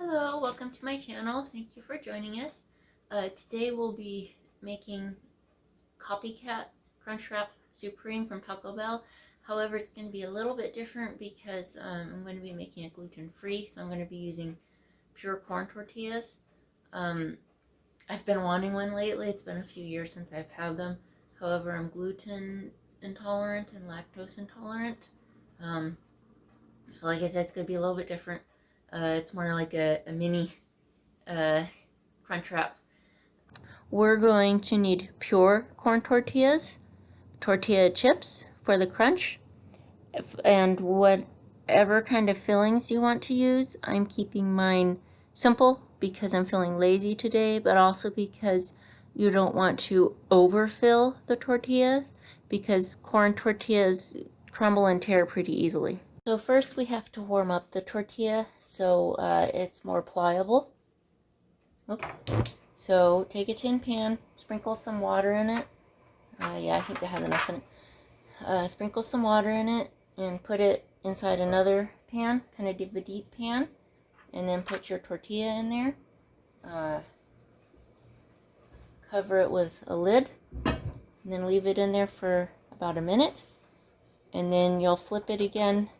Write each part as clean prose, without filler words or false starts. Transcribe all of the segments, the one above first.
Hello, welcome to my channel. Thank you for joining us. Today we'll be making Copycat Crunchwrap Supreme from Taco Bell. However, it's going to be a little bit different because I'm going to be making it gluten-free, so I'm going to be using pure corn tortillas. I've been wanting one lately. It's been a few years since I've had them. However, I'm gluten intolerant and lactose intolerant. So like I said, it's going to be a little bit different. It's more like a mini Crunchwrap. We're going to need pure corn tortillas, tortilla chips for the crunch, and whatever kind of fillings you want to use. I'm keeping mine simple because I'm feeling lazy today, but also because you don't want to overfill the tortillas because corn tortillas crumble and tear pretty easily. So first we have to warm up the tortilla so it's more pliable. Oops. So take a tin pan, sprinkle some water in it. Yeah, I think I have enough in it. Sprinkle some water in it and put it inside another pan, kind of a deep pan, and then put your tortilla in there. Cover it with a lid, and then leave it in there for about a minute, and then you'll flip it again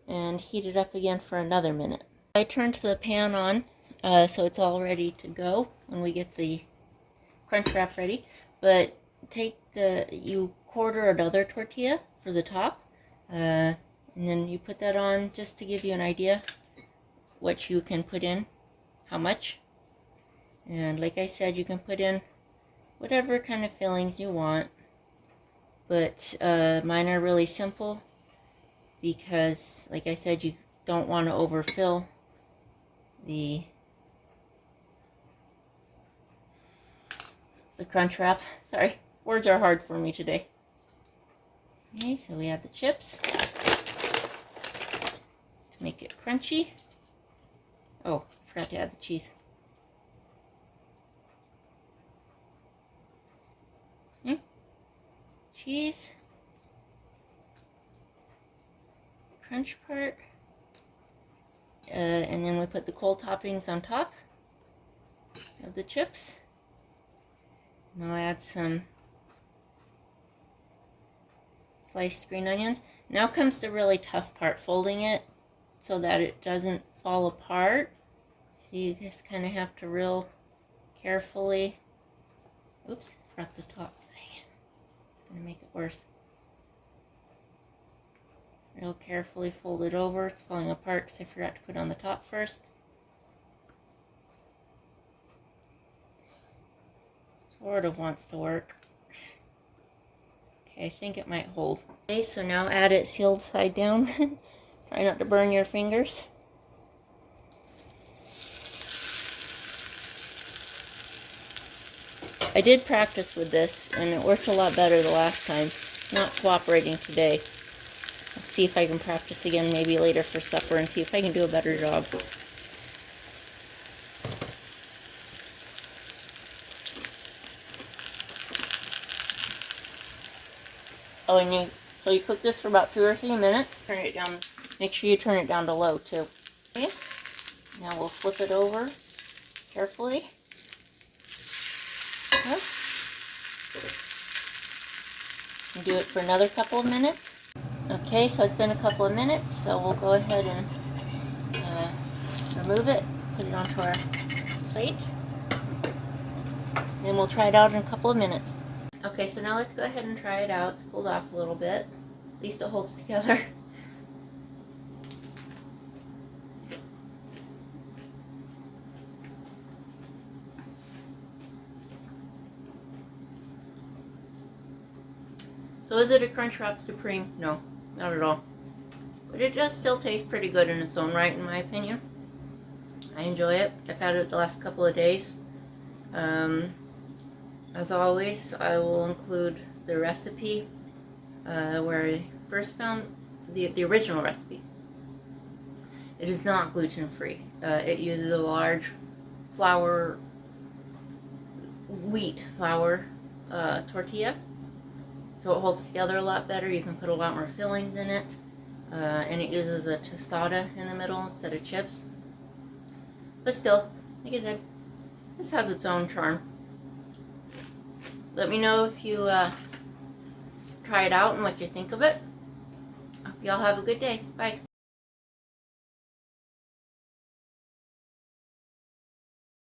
and heat it up again for another minute. I turned the pan on, so it's all ready to go when we get the crunch wrap ready. But you quarter another tortilla for the top, and then you put that on just to give you an idea what you can put in, how much. And like I said, you can put in whatever kind of fillings you want, but mine are really simple because, like I said, you don't want to overfill the crunch wrap. Sorry, words are hard for me today. Okay, so we add the chips to make it crunchy. Oh, forgot to add the cheese. Okay. Cheese. Crunch part. And then we put the cold toppings on top of the chips. And I'll add some sliced green onions. Now comes the really tough part, folding it so that it doesn't fall apart. So you just kind of have to real carefully, oops, forgot the top thing. It's going to make it worse. Real carefully fold it over. It's falling apart because I forgot to put on the top first. Sort of wants to work. Okay, I think it might hold. Okay, so now add it sealed side down. Try not to burn your fingers. I did practice with this and it worked a lot better the last time. Not cooperating today. Let's see if I can practice again maybe later for supper and see if I can do a better job. Oh, and so you cook this for about 2 or 3 minutes. Turn it down. Make sure you turn it down to low too. Okay. Now we'll flip it over carefully. Okay. And do it for another couple of minutes. Okay, so it's been a couple of minutes, so we'll go ahead and remove it, put it onto our plate, and we'll try it out in a couple of minutes. Okay, so now let's go ahead and try it out. It's cooled off a little bit. At least it holds together. So is it a Crunchwrap Supreme? No, not at all. But it does still taste pretty good in its own right, in my opinion. I enjoy it. I've had it the last couple of days. As always, I will include the recipe where I first found the original recipe. It is not gluten-free. It uses a large wheat flour tortilla, so it holds together a lot better. You can put a lot more fillings in it, and it uses a tostada in the middle instead of chips. But still, like I said, this has its own charm. Let me know if you try it out and what you think of it. Hope y'all have a good day. Bye.